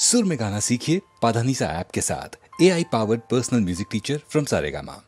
सुर में गाना सीखिए पाधानीसा ऐप के साथ। AI powered personal music teacher from Saregama.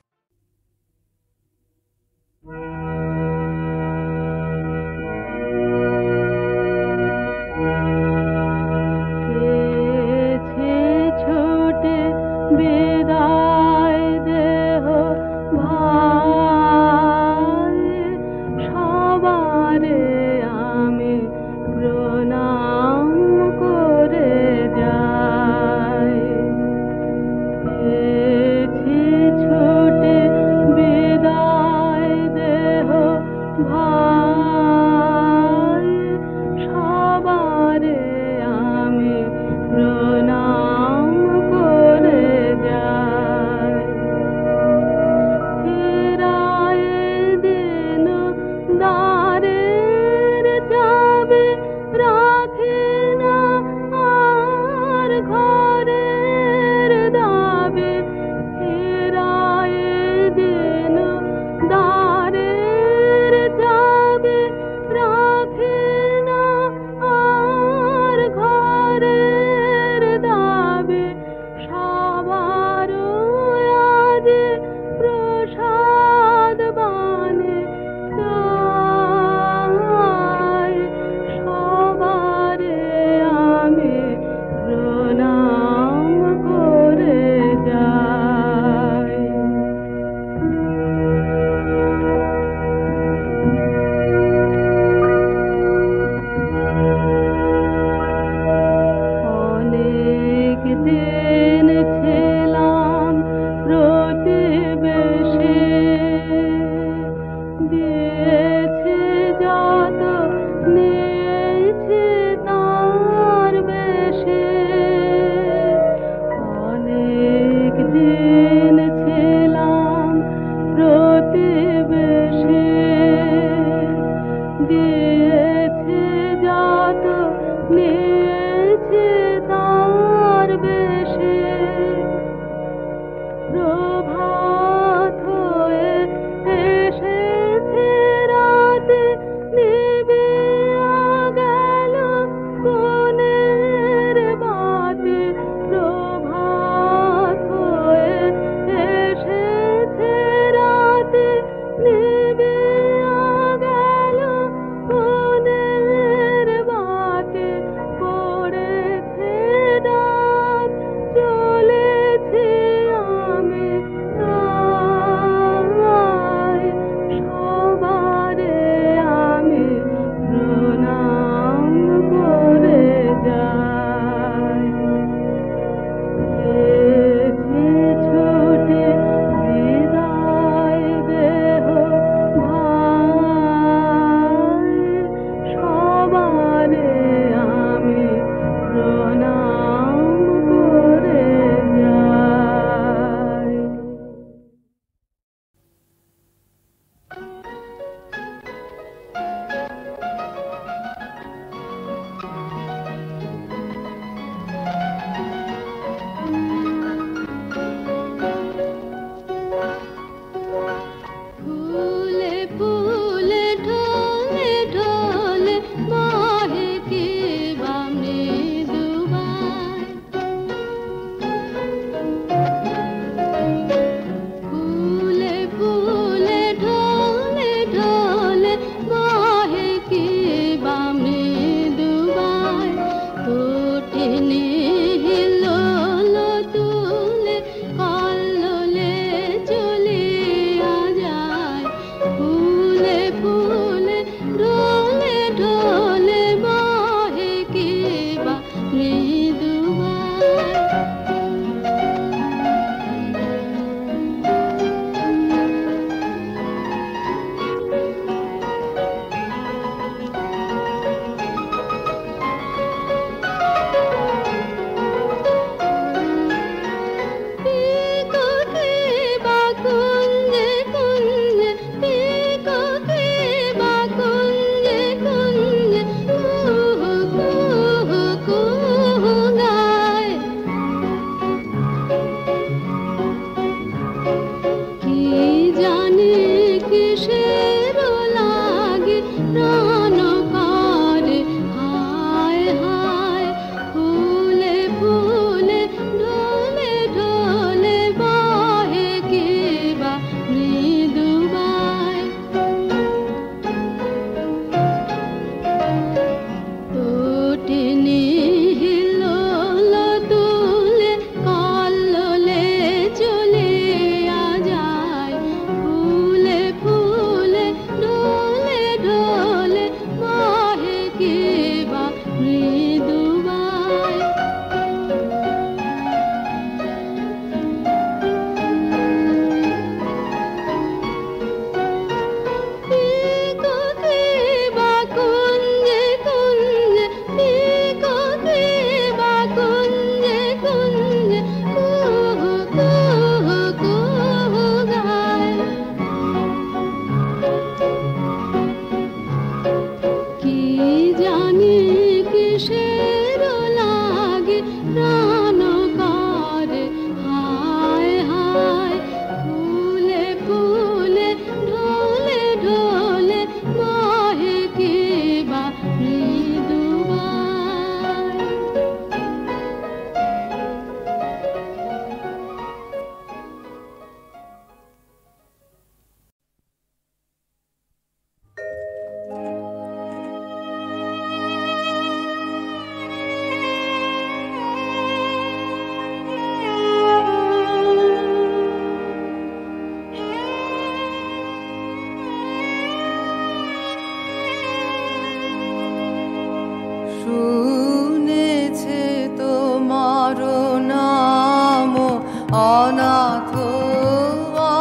অনাথ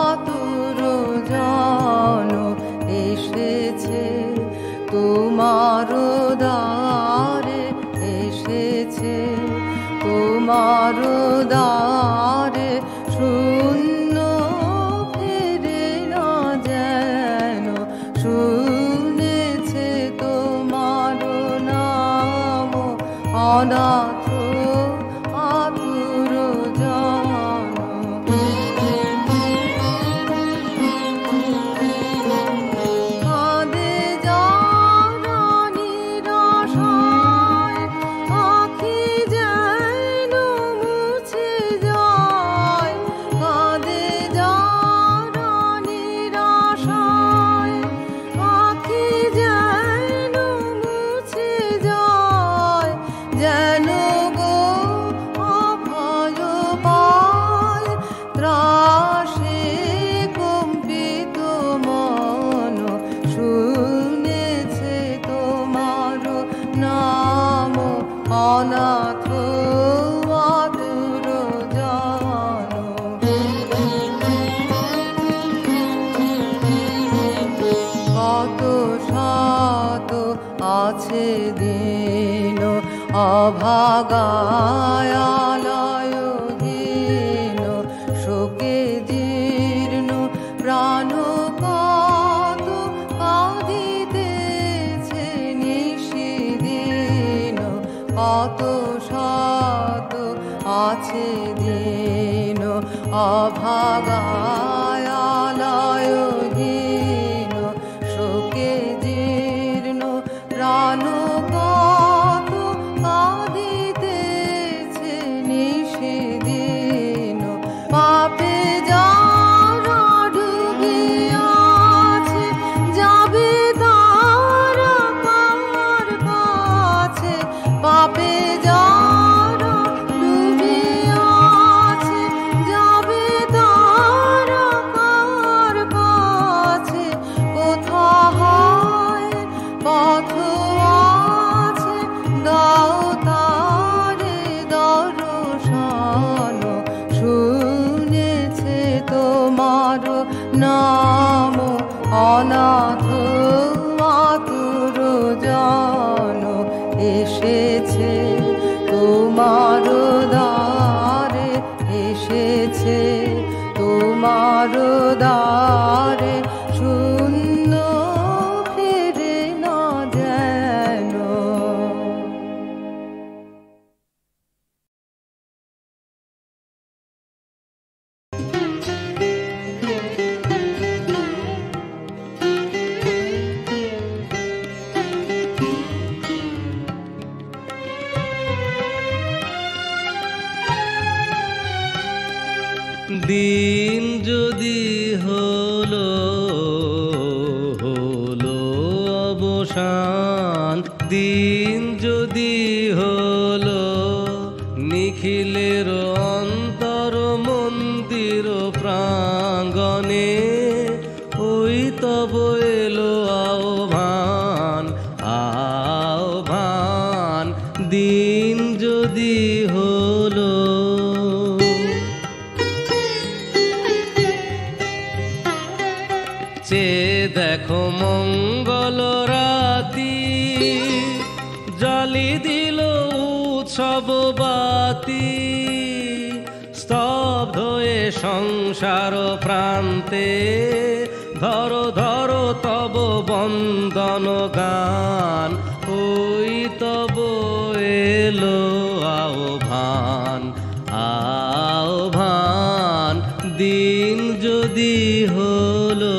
আতুর জন এসেছে তোমার দ্বারে, এসেছে তোমার দ্বারে, শূন্য ফিরে না যেন, শুনেছে তোমার নাম, অনাথ আতুর জন। কাঁদে যারা নিরাশায়, আঁখি যেন মুছে যায়। কাঁদে যারা নিরাশায়, আঁখি যেন মুছে যায়। যেন গো অভয় পায়, ত্রাসে কম্পিত মন, শুনেছে তোমার নাম, অনাথ আতুর জন। কত শত আছে দিন অভাগায়ালয়হীন, শোকে জীর্ণ প্রাণ কত কাঁদিতেছে নিশিদিন। কত শত আছে দিন অভাগায়ালয়হীন, শোকে জীর্ণ প্রাণ কত কাঁদিতেছে নিশিদিন। পাপে যারা ডুবিয়াছে, যাবে তারা কার কাছে। পাপে যারা ডুবিয়াছে, যাবে তারা কার কাছে। কোথা হয় পথ আছে, দাও তারে দর্শন, শুনেছে তোমার নাম, অনাথ আতুর জন এসেছে তোমার দ্বারে, এসেছে তোমার দ্বারে, শূন্য ফিরে না যেন। দিন যদি হলো হলো অবসান, দিন যদি হলো নিখিলের অন্তর মন্দির প্রাঙ্গণে, ওই তব এলো আহ্বান আহ্বান, দিন যদি হলো। দেখো মঙ্গল রাতি, জ্বালি দিল উৎসব বাতি, স্তব্ধ এ সংসার প্রান্তে, ধরো ধরো তব বন্দন গান, ওই তব এলো আহ্বান আহ্বান, দিন যদি হলো।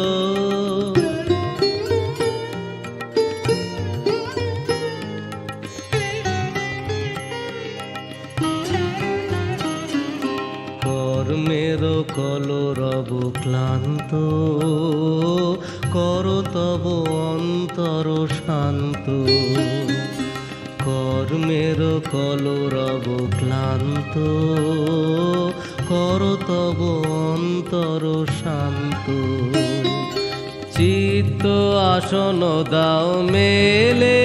কর্মের কলরব ক্লান্ত, কর তব অন্তর শান্ত। কর্মের কলরব ক্লান্ত, কর তব অন্তর শান্ত। চিত্ত আসন দাও মেলে,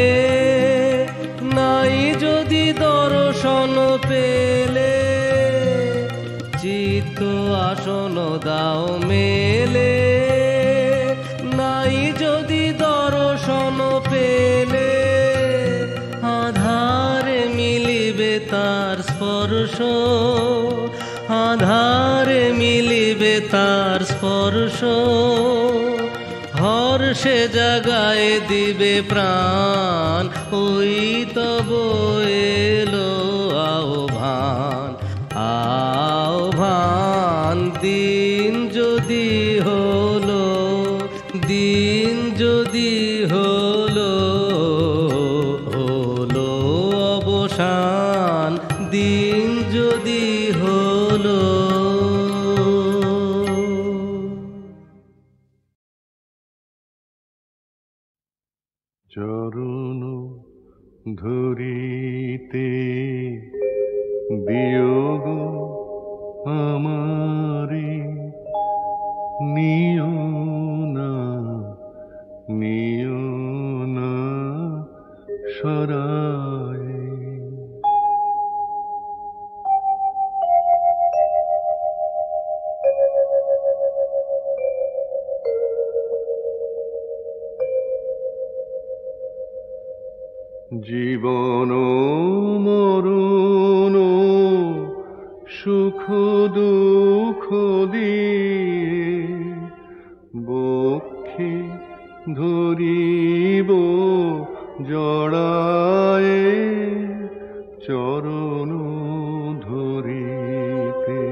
নাই যদি দর্শন পেলে, চিত্ত আসন দাও মেলে, নাই যদি দর্শন পেলে, আধারে মিলিবে তার স্পর্শ, আধারে মিলিবে তার স্পর্শ, হর্ষে জাগায় দিবে প্রাণ, ওই তব এলো আহ্বান, আহ্বান। দিন যদি হলো, দিন যদি হলো, হলো অবসান, দিন যদি হলো। চরণ ধরিতে বিয়োগ আমারে, নিও না, নিও না সরায়। জীবন মরণ সুখ দুঃখ দিয়ে বক্ষে ধরিব জড়ায়, চরণ ধরিতে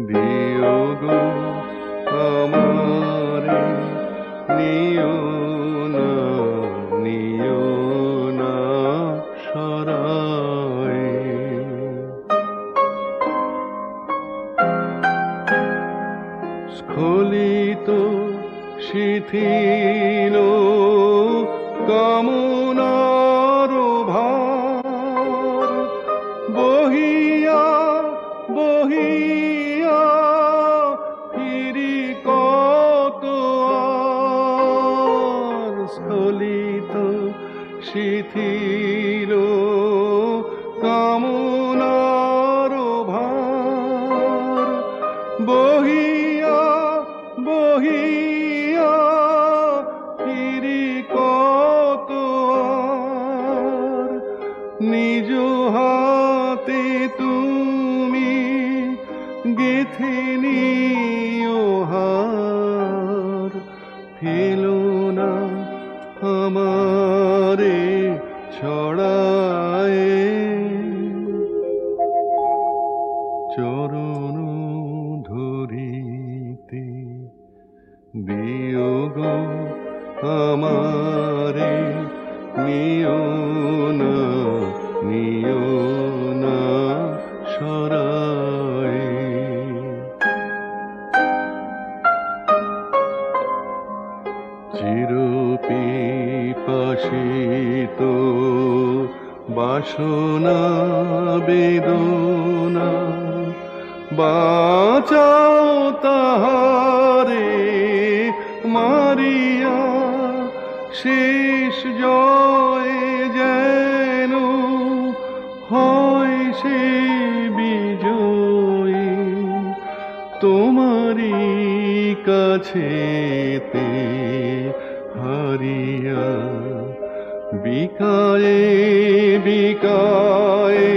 বিয়োগ আমারে, নিও না, নিও না সরায়। স্খলিত শিথিল কামনার ভার, বহিয়া বহিয়া ফিরি কত আর। স্খলিত শিথিল কামনার ভার, বহিয়া বহিয়া ফিরি কত আর। নিজ হাতে তুমি গেথে নিও হার, ফেলো না আমারে ছড়ায়। চরণ ধরিতে বিয়োগ আমারে, নিও না, নিও না সরায়। চির পিপাসিত বাসনা বেদনা, বাঁচাও তাহারে মারিয়া, শেষ জয় যেন হয় সে বিজয়ী। তোমারি কাছেতে হারিয়া, বিকায়ে বিকায়ে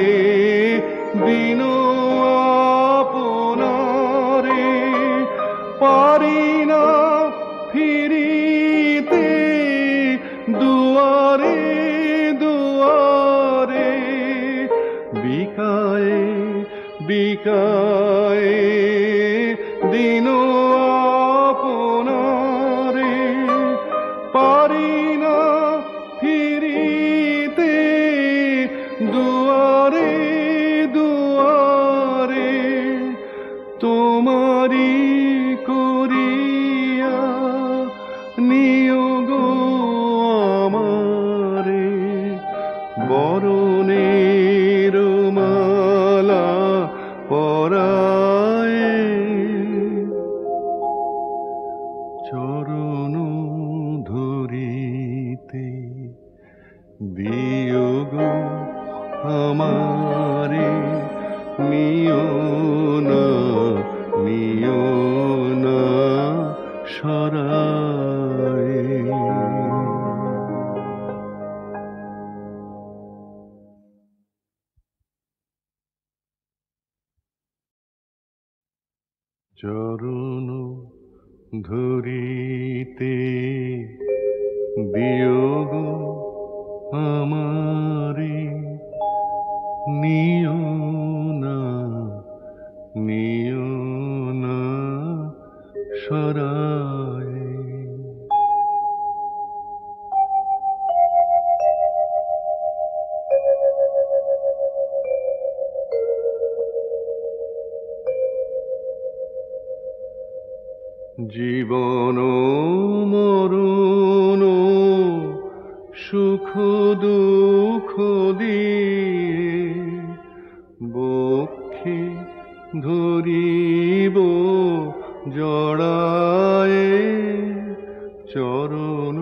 দিন আপনারে, পারি না ফিরিতে দুয়ারে দুয়ারে। বিকায়ে বিকায়ে দিন আপনারে, পারি না ফিরিতে দুয়ারে দুয়ারে। তোমারি করিয়া নিয়োগ আমারে, বরণের মালা পরায়ে। চরণ ধরিতে বিয়োগ আমারে নিও না, নিও না সরায়। জীবন মরণ সুখ দুঃখ দিয়ে বক্ষে ধরিব জড়ায়ে, চরণ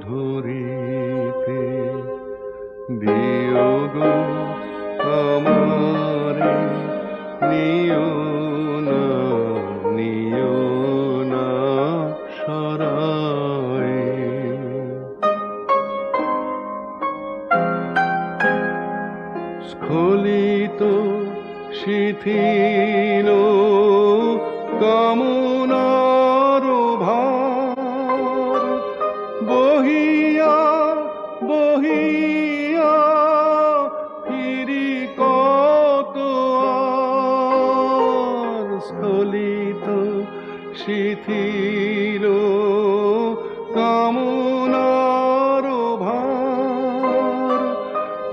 ধরিতে দিও গো আমারে নিও না, নিও না সরায়। স্খলিত শিথিল কামনার ভার বহিয়া বহিয়া ফিরি কত আর। স্খলিত শিথিল কামনার ভার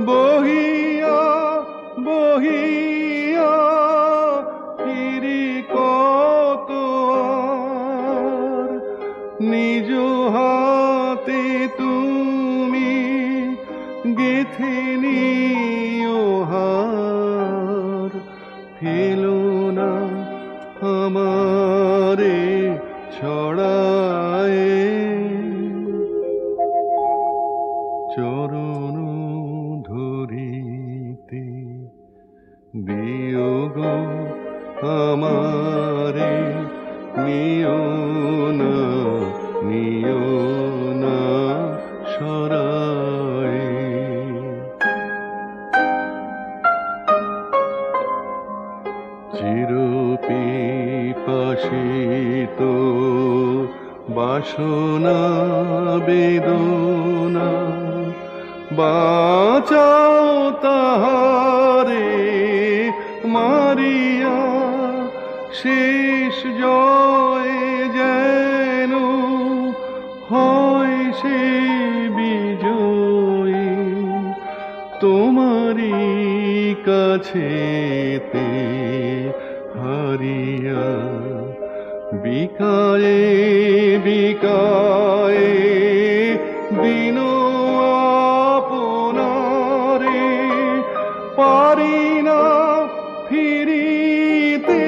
বহিয়া বহিয়া ফিরি কত আর। নিজ হাতে তুমি গেথে নিও হার, ফেলো না আমারে ছড়ায়ে, চরণ ধরিতে দিও গো আমারে নিও না, নিও না সরায়। চির পিপাসিত বাসনা বেদনা বাঁচাও তাহারে মারিয়া, শেষ জয় যেন হয় সে বিজয়ী তোমারি কাছেতে হারিয়া। বিকায়ে বিকায়ে দিন আপনারে পারি না ফিরিতে,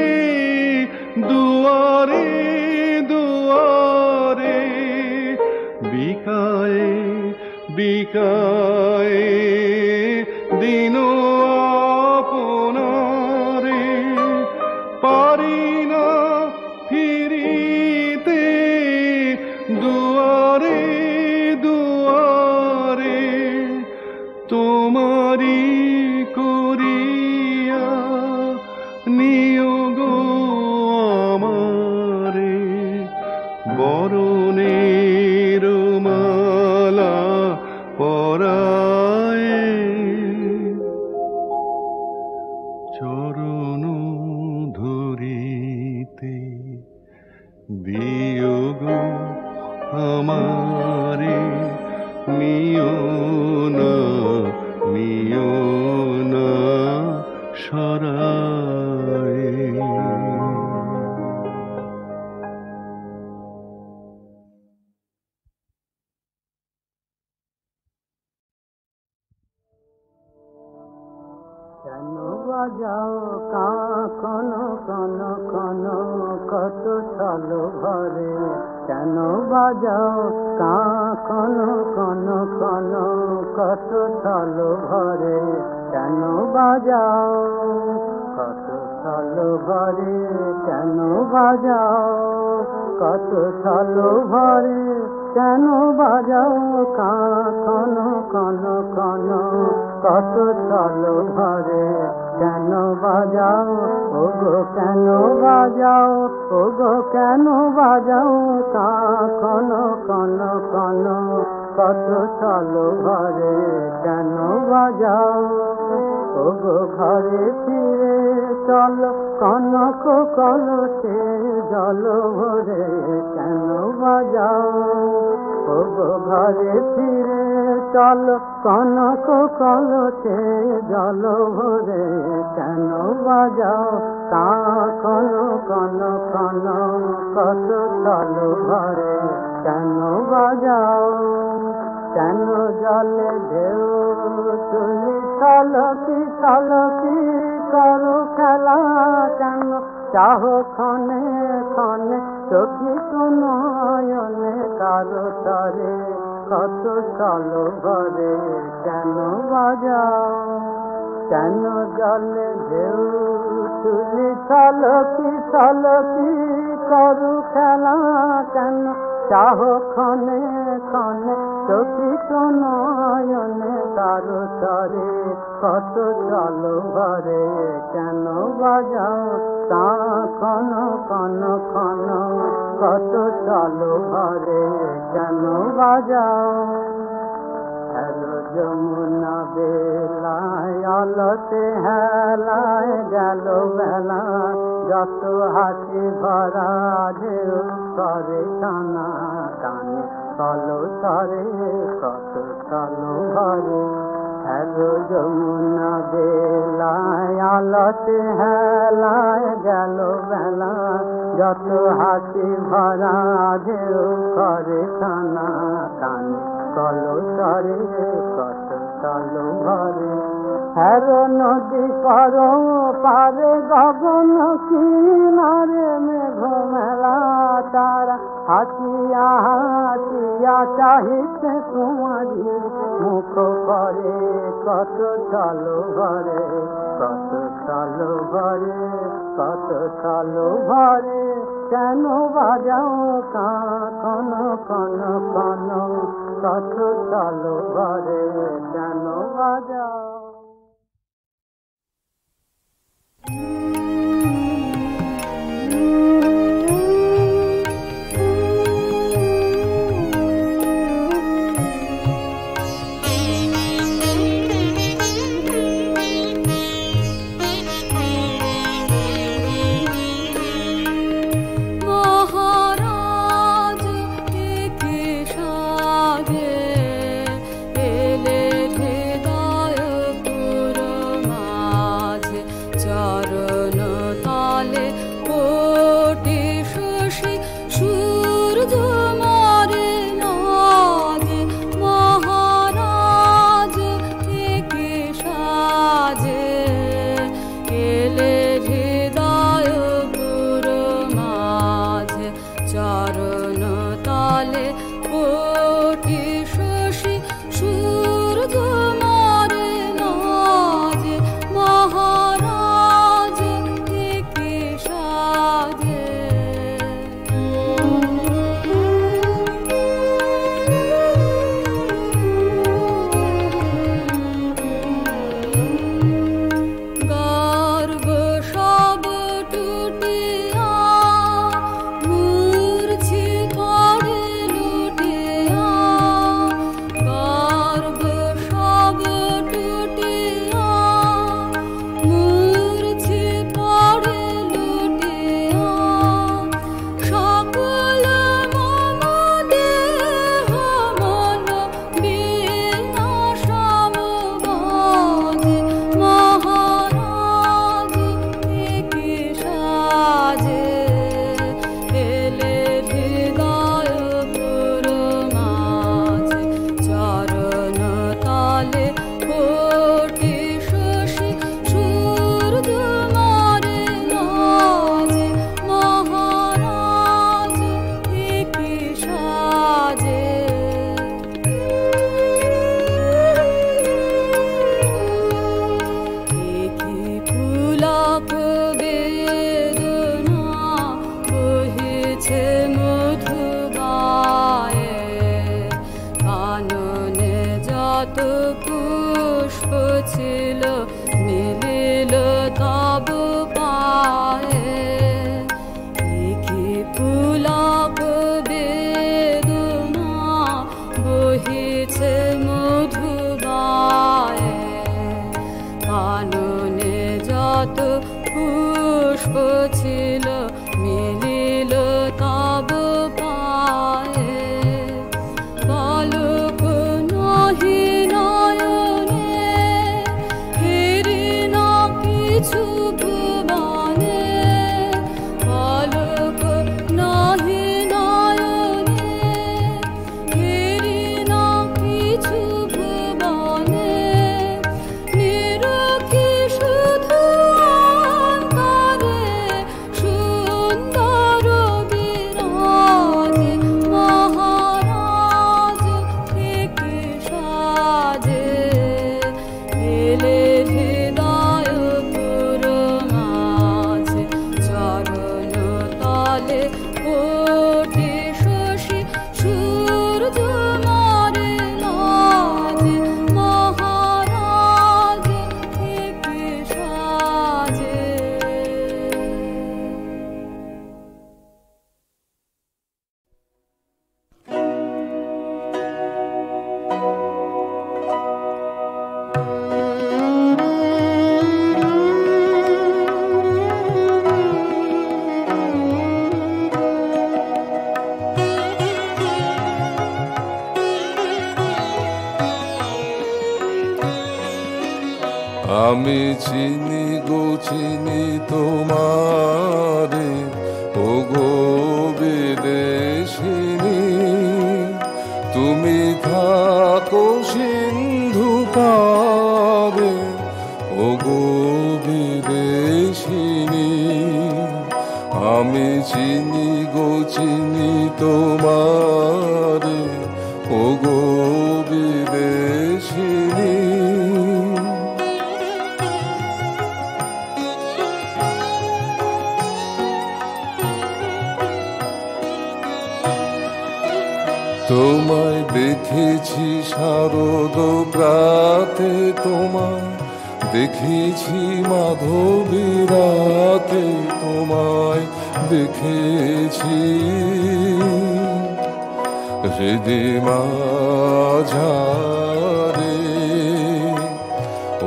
দুয়ারে দুয়ারে বিকায়ে বিকায়ে দিন আপনারে পারি না ফিরিতে, দুয়ারে দুয়ারে তোমারি করিয়া নিও গো আমারে, বরণের মালা পরায়ে, চরণ ধরিতে দিও গো আমারে নিও না, নিও না সরায়। কেন বাজাও কান কন কন কত চলো ঘরে, কেন বাজাও কান কন কন কত চলো ঘরে, কেন বাজাও কত চলো ঘরে, কেন বাজাও কত চলো ঘরে, কেন বাজাও কান কন কন কত চলো ঘরে কেন বাজাও ওগো কেন বাজাও ওগো কেন বাজাও কান কন কন কত চলো ঘরে কেন বাজাও ওগো ঘরে ফিরে চলো কনক কলসে জল ভরে কেন বাজাও ওগো ঘরে ফিরে চলো কনক কলসে জল ভরে কেন বাজাও তা কন কন কন কত চলো ঘরে কেন বাজাও কেন জলে ঢেউ তুলি ছলকি ছলকি করো খেলা কেন চাহ ক্ষণে ক্ষণে চোখি নয়নে কারো তরে কত চলো ঘরে কেন বাজাও কেন জলে ঢেউ তুলি ছলকি ছলকি করু খেলা কেন চাহ ক্ষণে ক্ষণে চোখি নয়নে কারো তরে কত চলো ঘরে কেন বাজাও তা কন কন কন কত চলো ঘরে কেন বাজাও যমুনা বেলায় আলতে হেলায় গেল বেলা যত হাসি ভরা ঢেউ করে টানা টানে চলো তরে কত চলো ঘরে যমুনা বেলায় আলতে হেলায় গেল বেলা যত হাসি ভরা ঢেউ করে টানা টানে চলো তরে কত চলো ঘরে নদী করো পারে গগন কিনারে মেঘ মেলা তারা হাসিয়া হাসিয়া চাহিতে তোমারি মুখ করে কত চলো ঘরে কত চলো ঘরে কত চলো ঘরে কেন বাজাও কান কন কন কত চলো ঘরে কেন বাজাও এলে হৃদয় কত পুষ্প ছিল মিলিল তব পায়ে পলক নহি নয়নে হেরি না কিছু ভুবনে পলক নহি নয়নে হেরি না কিছু ভুবনে নিরখি শুধু অন্তরে সুন্দর বিরাজে মহারাজ থেকে সাজে এলে হৃদয় পুর মাঝে চরণ তলে কোটি শশী সূর্য মারে লাজে মহারাজ থেকে সাজে। আমি চিনি গো চিনি তোমারে ও গো বিদেশিনী তুমি থাকো সিন্ধু পারে ও গো বিদেশিনী আমি চিনি গো চিনি তোমারে ও গো বিদেশিনী তোমায় দেখেছি শারদ প্রাতে তোমায় দেখেছি মাধবী রাতে তোমায় দেখেছি হৃদি মাঝারে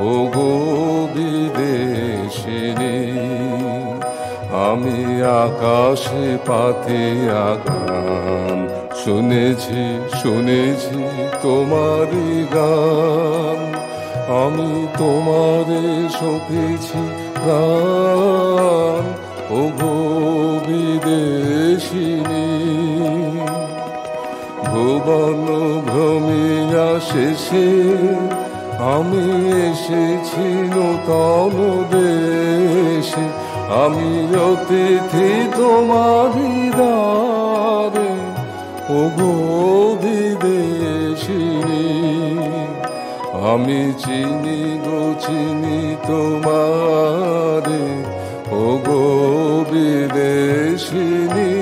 ও গো বিদেশিনী আমি আকাশে পাতে গান শুনেছি শুনেছি তোমারই গান আমি তোমারে সপেছি প্রাণ ও গো বিদেশিনী ভুবন ভ্রমিয়া শেষে আমি এসেছি নূতন দেশে আমি অতিথি তোমারই দ্বারে ও গো বিদেশিনী আমি চিনি গো চিনি তোমারে ও গো বিদেশিনী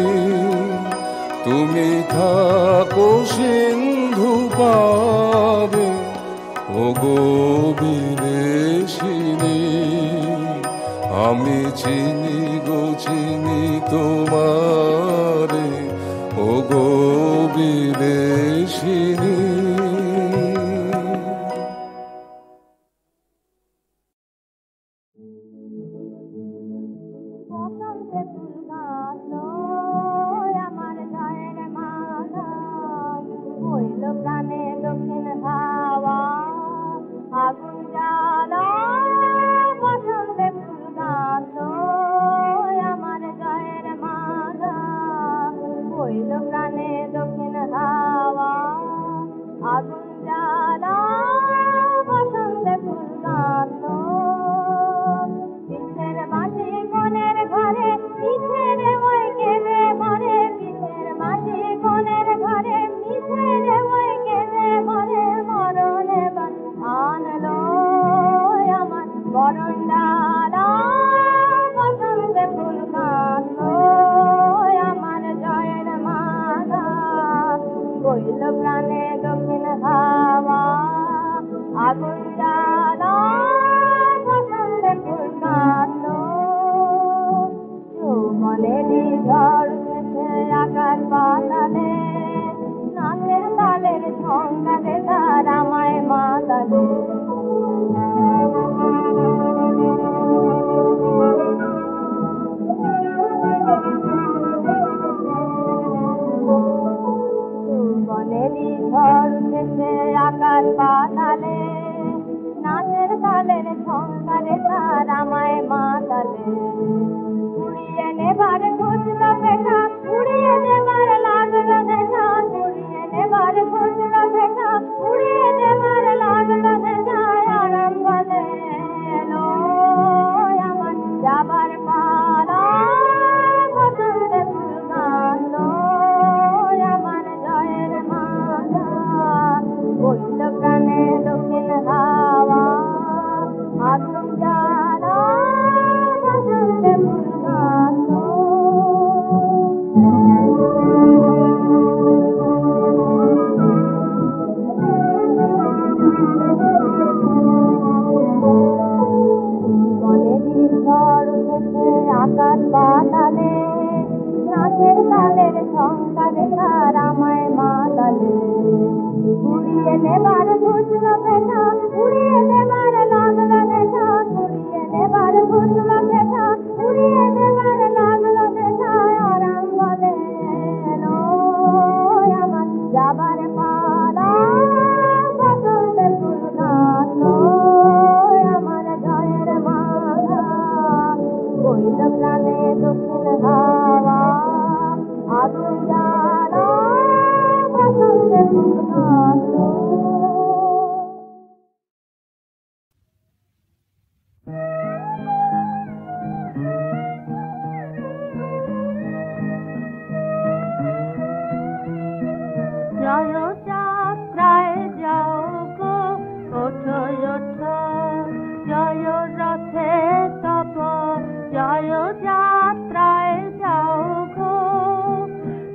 তুমি থাকো সিন্ধু পারে ও গো বিদেশিনী আমি চিনি গো চিনি তোমারে ও গো বিদেশিনী নেবার ঘুষল পেটা উড়িয়ে নেবার লাগলো নেশা কুড়িয়ে নেবার ঘুষল পেটা উড়িয়ে নেবার লাগলো নেশা আরাম বলে এলো আমার যাবার পালা বসন্তের ফুল নাচলো আমার জয়ের মালা বইল প্রাণে দক্ষিণ হাওয়া আগুন জ্বালা বসন্তের ফুল নাচলো জয় যাত্রায় যাও গো ওঠো ওঠো জয় রথে তপ জয় যাত্রায় যাও গো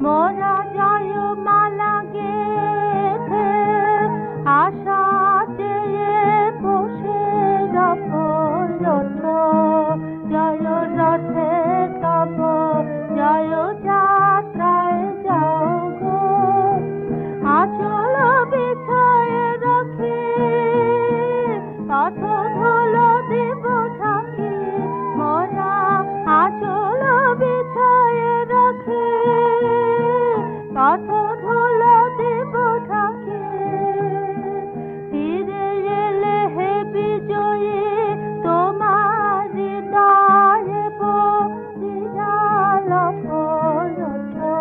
মোরা জয় মালা গেথে আশা চেয়ে বসে রথো ওঠো জয় রথে তপ জয় যাত্রায় যাও গো আচল বিছায়ে রাখি পথ ধুলো দিব ঢাকি মোরা আচল বিছায়ে রাখি পথ ধুলো দিব ঢাকি ফিরে এলে হে বিজয়ী তোমার হৃদয়ে বজিরাল ওঠো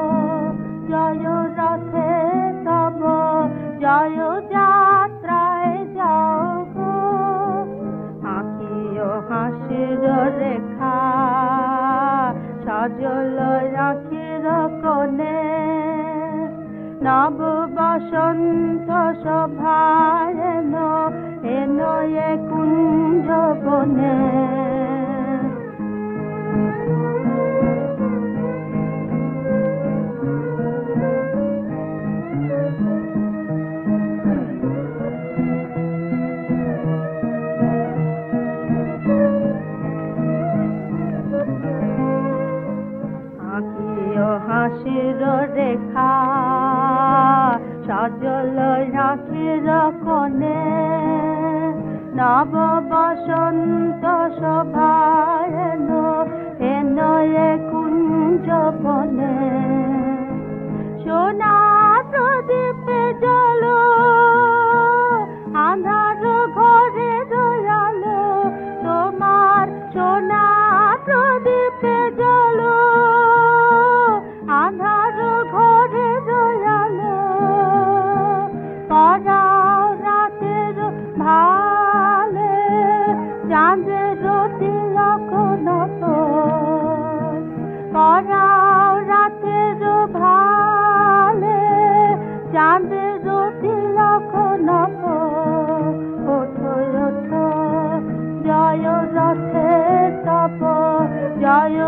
জয় রথে তব জয় যাত্রায় যাও গো আঁকিও হাসির রেখা সজল রাখির কোণে নব বসন্ত সভায় এনো এনো এ কুঞ্জ বনে আঁকিও হাসির রেখা সজল রাখির কোণে নব বসন্ত শোভায় এনো এনো এ কুঞ্জ বনে সোনা প্রদীপে জ্বলো আঁধার ঘরে দয়ালো তোমার সোনা প্রদীপে জ্বলো আঁধার ঘরে দয়ালো পরাও রাতের ভালে চাঁদের তিলক নত পরাও রাতের ভালে চাঁদের তিলক নত ওঠো ওঠো জয় রথে তপ জয়